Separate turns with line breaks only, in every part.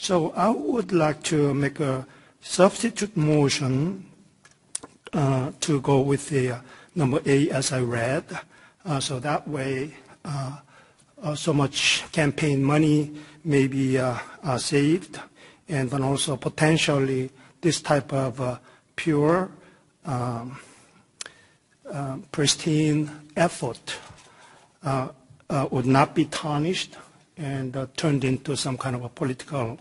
So I would like to make a substitute motion to go with the number A as I read. So that way, so much campaign money may be saved, and then also potentially this type of pure, pristine effort would not be tarnished and turned into some kind of a political,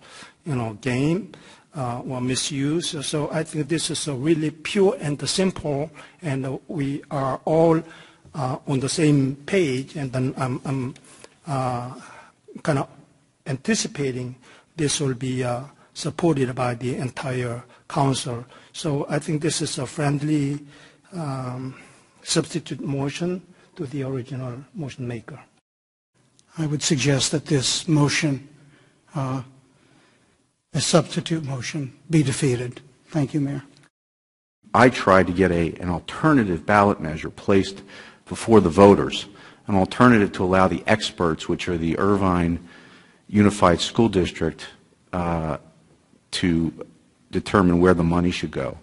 game or misuse. So I think this is a really pure and simple, and we are all on the same page. And then I'm kind of anticipating this will be supported by the entire council. So I think this is a friendly substitute motion to the original motion maker.
I would suggest that this motion, a substitute motion, be defeated. Thank you, Mayor.
I tried to get an alternative ballot measure placed before the voters, an alternative to allow the experts, which are the Irvine Unified School District, to determine where the money should go.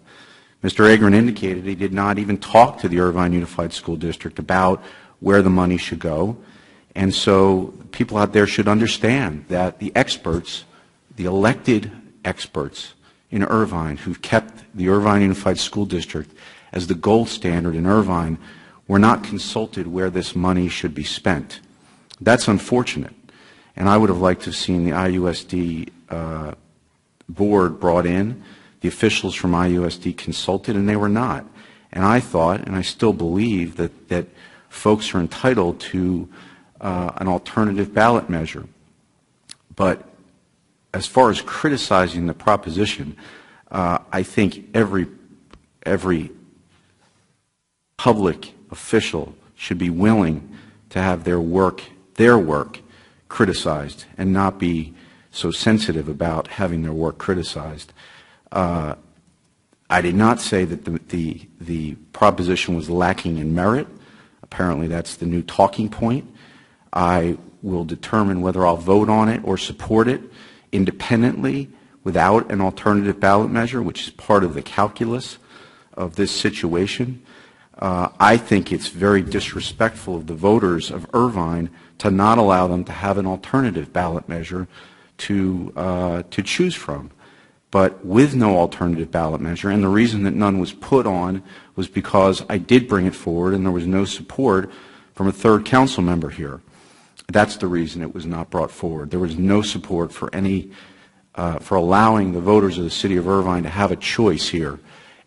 Mr. Agran indicated he did not even talk to the Irvine Unified School District about where the money should go. And so people out there should understand that the experts, the elected experts in Irvine who've kept the Irvine Unified School District as the gold standard in Irvine were not consulted where this money should be spent. That's unfortunate. And I would have liked to have seen the IUSD board brought in, the officials from IUSD consulted, and they were not. And I thought, and I still believe, that folks are entitled to an alternative ballot measure. But as far as criticizing the proposition, I think every public official should be willing to have their work criticized and not be so sensitive about having their work criticized. I did not say that the proposition was lacking in merit. Apparently that's the new talking point. I will determine whether I'll vote on it or support it independently without an alternative ballot measure, which is part of the calculus of this situation. I think it's very disrespectful of the voters of Irvine to not allow them to have an alternative ballot measure to choose from. But with no alternative ballot measure, and the reason that none was put on was because I did bring it forward and there was no support from a third council member here. That's the reason it was not brought forward. There was no support for for allowing the voters of the city of Irvine to have a choice here.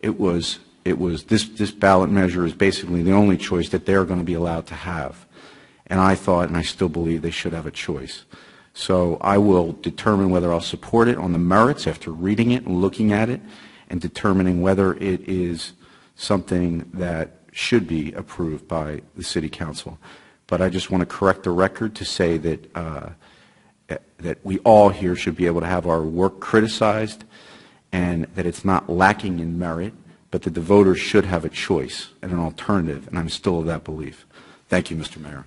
This ballot measure is basically the only choice that they're going to be allowed to have. And I thought, and I still believe, they should have a choice. So I will determine whether I'll support it on the merits after reading it and looking at it and determining whether it is something that should be approved by the City Council. But I just want to correct the record to say that that we all here should be able to have our work criticized and that it's not lacking in merit, but that the voters should have a choice and an alternative, and I'm still of that belief. Thank you, Mr. Mayor.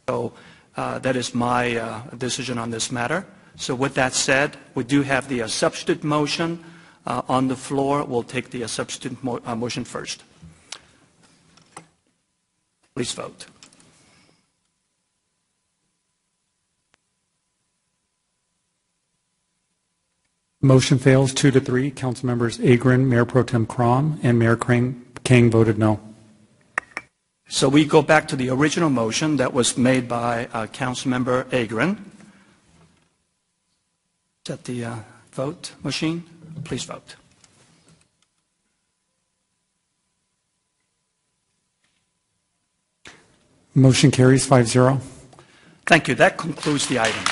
So that is my decision on this matter. So with that said, we do have the substitute motion on the floor. We'll take the substitute motion first. Please vote.
Motion fails 2-3. Council members Agran, Mayor Pro Tem Krom, and Mayor Kang voted no.
So we go back to the original motion that was made by Councilmember Agran. Is that the vote machine? Please vote.
Motion carries 5-0.
Thank you. That concludes the item.